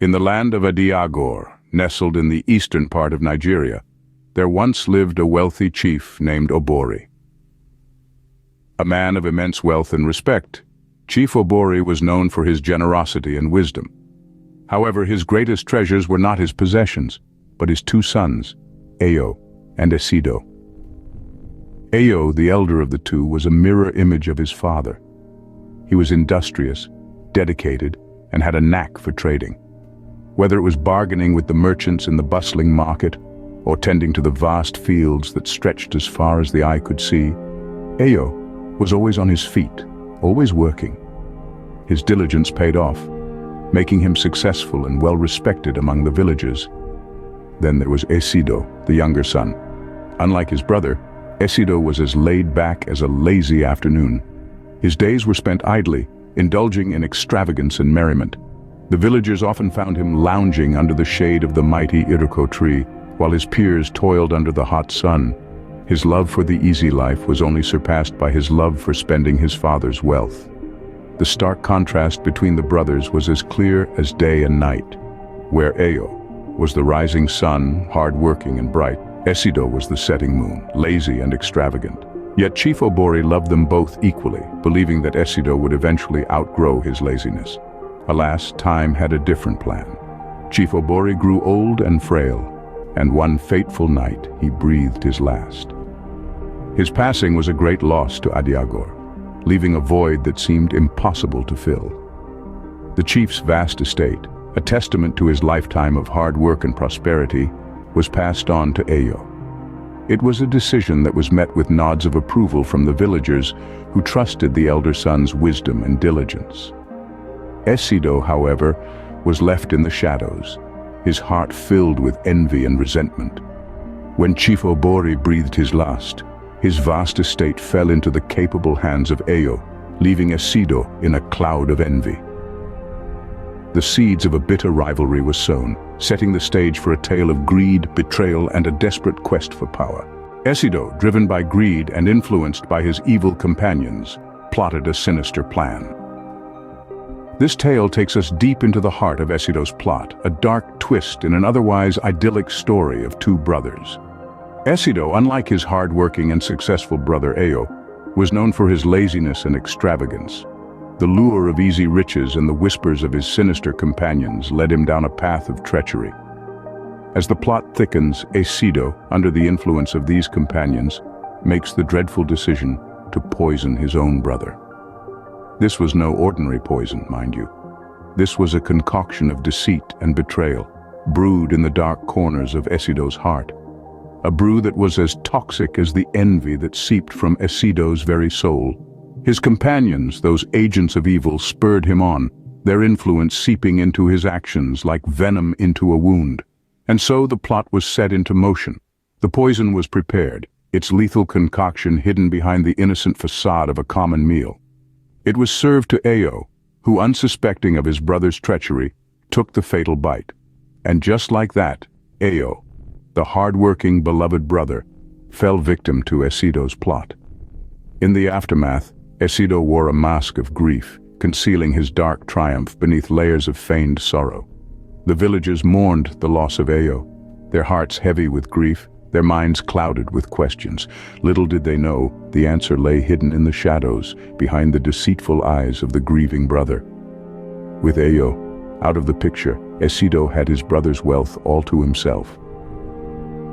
In the land of Adiagor, nestled in the eastern part of Nigeria, there once lived a wealthy chief named Oborri. A man of immense wealth and respect, Chief Oborri was known for his generosity and wisdom. However, his greatest treasures were not his possessions, but his two sons, Eyo and Essido. Eyo, the elder of the two, was a mirror image of his father. He was industrious, dedicated, and had a knack for trading. Whether it was bargaining with the merchants in the bustling market, or tending to the vast fields that stretched as far as the eye could see, Eyo was always on his feet, always working. His diligence paid off, making him successful and well-respected among the villagers. Then there was Essido, the younger son. Unlike his brother, Essido was as laid back as a lazy afternoon. His days were spent idly, indulging in extravagance and merriment. The villagers often found him lounging under the shade of the mighty iroko tree, while his peers toiled under the hot sun. His love for the easy life was only surpassed by his love for spending his father's wealth. The stark contrast between the brothers was as clear as day and night. Where Eyo was the rising sun, hard-working and bright, Essido was the setting moon, lazy and extravagant. Yet Chief Oborri loved them both equally, believing that Essido would eventually outgrow his laziness. Alas, time had a different plan. Chief Oborri grew old and frail, and one fateful night he breathed his last. His passing was a great loss to Adiagor, leaving a void that seemed impossible to fill. The chief's vast estate, a testament to his lifetime of hard work and prosperity, was passed on to Eyo. It was a decision that was met with nods of approval from the villagers who trusted the elder son's wisdom and diligence. Essido, however, was left in the shadows, his heart filled with envy and resentment. When Chief Oborri breathed his last, his vast estate fell into the capable hands of Eyo, leaving Essido in a cloud of envy. The seeds of a bitter rivalry were sown, setting the stage for a tale of greed, betrayal, and a desperate quest for power. Essido, driven by greed and influenced by his evil companions, plotted a sinister plan. This tale takes us deep into the heart of Essido's plot, a dark twist in an otherwise idyllic story of two brothers. Essido, unlike his hard-working and successful brother Eyo, was known for his laziness and extravagance. The lure of easy riches and the whispers of his sinister companions led him down a path of treachery. As the plot thickens, Essido, under the influence of these companions, makes the dreadful decision to poison his own brother. This was no ordinary poison, mind you. This was a concoction of deceit and betrayal, brewed in the dark corners of Essido's heart. A brew that was as toxic as the envy that seeped from Essido's very soul. His companions, those agents of evil, spurred him on, their influence seeping into his actions like venom into a wound. And so the plot was set into motion. The poison was prepared, its lethal concoction hidden behind the innocent facade of a common meal. It was served to Eyo, who, unsuspecting of his brother's treachery, took the fatal bite. And just like that, Eyo, the hard-working, beloved brother, fell victim to Essido's plot. In the aftermath, Essido wore a mask of grief, concealing his dark triumph beneath layers of feigned sorrow. The villagers mourned the loss of Eyo, their hearts heavy with grief, their minds clouded with questions. Little did they know, the answer lay hidden in the shadows, behind the deceitful eyes of the grieving brother. With Eyo out of the picture, Essido had his brother's wealth all to himself.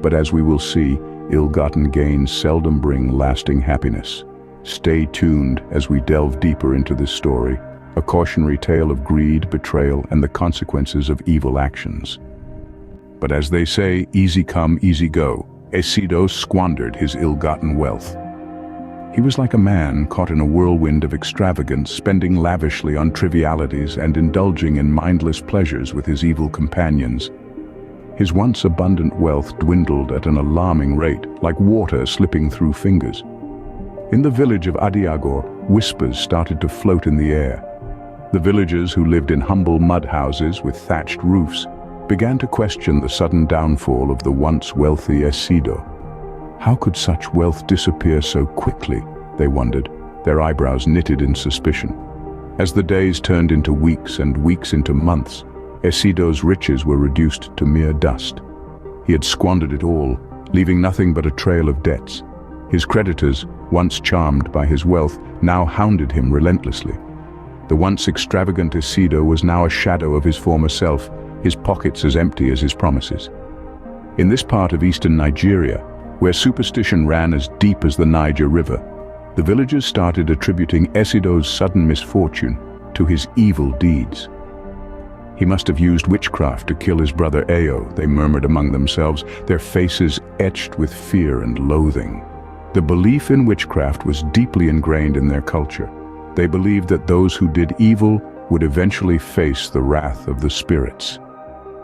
But as we will see, ill-gotten gains seldom bring lasting happiness. Stay tuned as we delve deeper into this story, a cautionary tale of greed, betrayal, and the consequences of evil actions. But as they say, easy come, easy go, Essido squandered his ill-gotten wealth. He was like a man caught in a whirlwind of extravagance, spending lavishly on trivialities and indulging in mindless pleasures with his evil companions. His once abundant wealth dwindled at an alarming rate, like water slipping through fingers. In the village of Adiagor, whispers started to float in the air. The villagers who lived in humble mud houses with thatched roofs began to question the sudden downfall of the once wealthy Essido. How could such wealth disappear so quickly, they wondered, their eyebrows knitted in suspicion. As the days turned into weeks and weeks into months, Essido's riches were reduced to mere dust. He had squandered it all, leaving nothing but a trail of debts. His creditors, once charmed by his wealth, now hounded him relentlessly. The once extravagant Essido was now a shadow of his former self, his pockets as empty as his promises. In this part of eastern Nigeria, where superstition ran as deep as the Niger River, the villagers started attributing Essido's sudden misfortune to his evil deeds. He must have used witchcraft to kill his brother Eyo, they murmured among themselves, their faces etched with fear and loathing. The belief in witchcraft was deeply ingrained in their culture. They believed that those who did evil would eventually face the wrath of the spirits.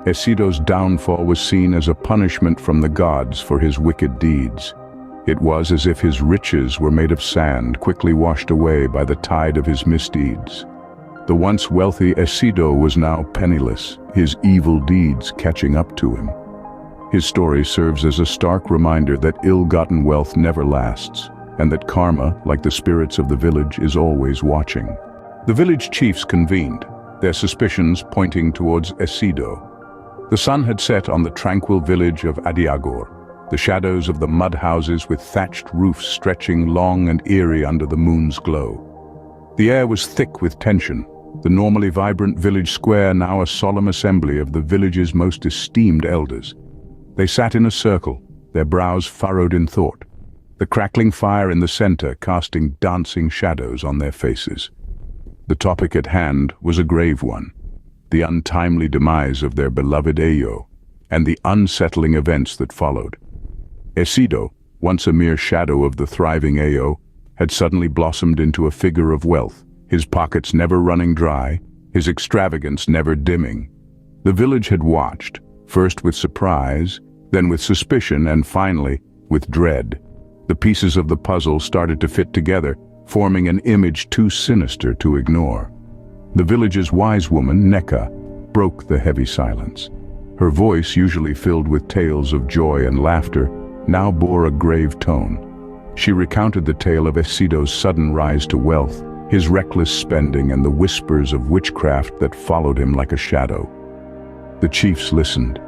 Essido's downfall was seen as a punishment from the gods for his wicked deeds. It was as if his riches were made of sand, quickly washed away by the tide of his misdeeds. The once wealthy Essido was now penniless, his evil deeds catching up to him. His story serves as a stark reminder that ill-gotten wealth never lasts, and that karma, like the spirits of the village, is always watching. The village chiefs convened, their suspicions pointing towards Essido. The sun had set on the tranquil village of Adiagor, the shadows of the mud houses with thatched roofs stretching long and eerie under the moon's glow. The air was thick with tension, the normally vibrant village square now a solemn assembly of the village's most esteemed elders. They sat in a circle, their brows furrowed in thought, the crackling fire in the center casting dancing shadows on their faces. The topic at hand was a grave one, the untimely demise of their beloved Eyo, and the unsettling events that followed. Essido, once a mere shadow of the thriving Eyo, had suddenly blossomed into a figure of wealth, his pockets never running dry, his extravagance never dimming. The village had watched, first with surprise, then with suspicion, and finally with dread. The pieces of the puzzle started to fit together, forming an image too sinister to ignore. The village's wise woman, Neka, broke the heavy silence. Her voice, usually filled with tales of joy and laughter, now bore a grave tone. She recounted the tale of Essido's sudden rise to wealth, his reckless spending, and the whispers of witchcraft that followed him like a shadow. The chiefs listened,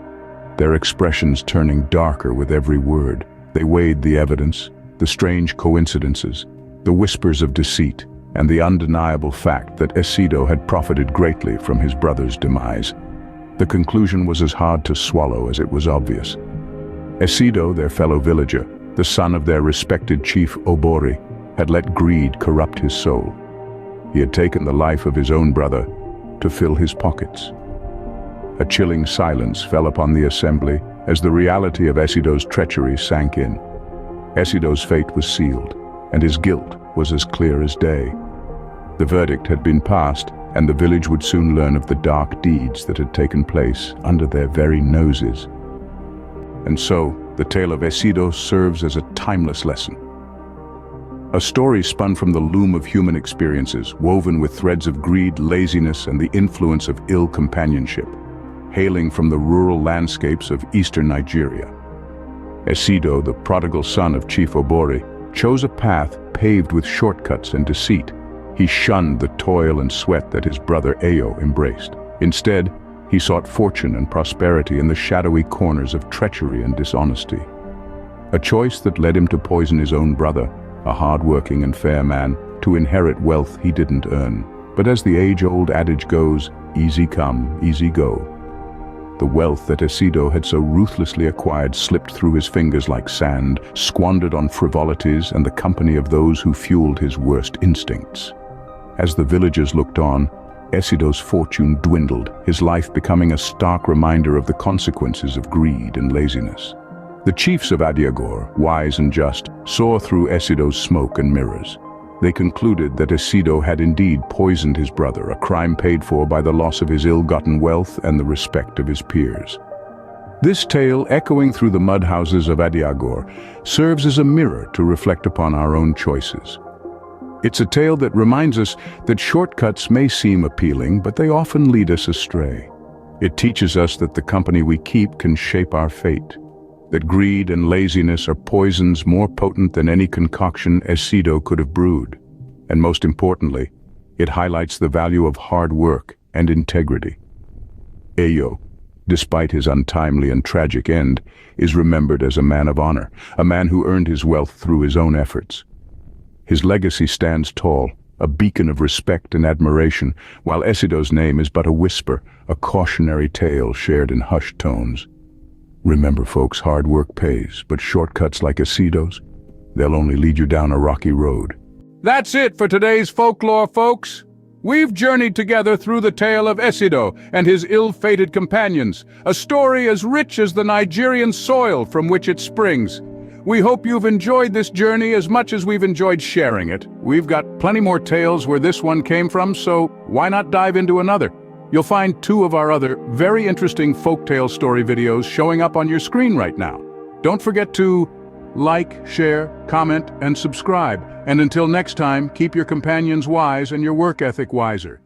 their expressions turning darker with every word. They weighed the evidence, the strange coincidences, the whispers of deceit, and the undeniable fact that Essido had profited greatly from his brother's demise. The conclusion was as hard to swallow as it was obvious. Essido, their fellow villager, the son of their respected Chief Oborri, had let greed corrupt his soul. He had taken the life of his own brother to fill his pockets. A chilling silence fell upon the assembly as the reality of Essido's treachery sank in. Essido's fate was sealed, and his guilt was as clear as day. The verdict had been passed, and the village would soon learn of the dark deeds that had taken place under their very noses. And so, the tale of Essido serves as a timeless lesson. A story spun from the loom of human experiences, woven with threads of greed, laziness, and the influence of ill companionship, hailing from the rural landscapes of eastern Nigeria. Essido, the prodigal son of Chief Oborri, chose a path paved with shortcuts and deceit. He shunned the toil and sweat that his brother Eyo embraced. Instead, he sought fortune and prosperity in the shadowy corners of treachery and dishonesty. A choice that led him to poison his own brother, a hard-working and fair man, to inherit wealth he didn't earn. But as the age-old adage goes, easy come, easy go. The wealth that Essido had so ruthlessly acquired slipped through his fingers like sand, squandered on frivolities and the company of those who fueled his worst instincts. As the villagers looked on, Essido's fortune dwindled, his life becoming a stark reminder of the consequences of greed and laziness. The chiefs of Adiagor, wise and just, saw through Essido's smoke and mirrors. They concluded that Essido had indeed poisoned his brother, a crime paid for by the loss of his ill-gotten wealth and the respect of his peers. This tale, echoing through the mud houses of Adiagor, serves as a mirror to reflect upon our own choices. It's a tale that reminds us that shortcuts may seem appealing, but they often lead us astray. It teaches us that the company we keep can shape our fate, that greed and laziness are poisons more potent than any concoction Essido could have brewed. And most importantly, it highlights the value of hard work and integrity. Eyo, despite his untimely and tragic end, is remembered as a man of honor, a man who earned his wealth through his own efforts. His legacy stands tall, a beacon of respect and admiration, while Essido's name is but a whisper, a cautionary tale shared in hushed tones. Remember, folks, hard work pays, but shortcuts like Essido's, they'll only lead you down a rocky road. That's it for today's folklore, folks. We've journeyed together through the tale of Essido and his ill-fated companions, a story as rich as the Nigerian soil from which it springs. We hope you've enjoyed this journey as much as we've enjoyed sharing it. We've got plenty more tales where this one came from, so why not dive into another? You'll find 2 of our other very interesting folktale story videos showing up on your screen right now. Don't forget to like, share, comment, and subscribe. And until next time, keep your companions wise and your work ethic wiser.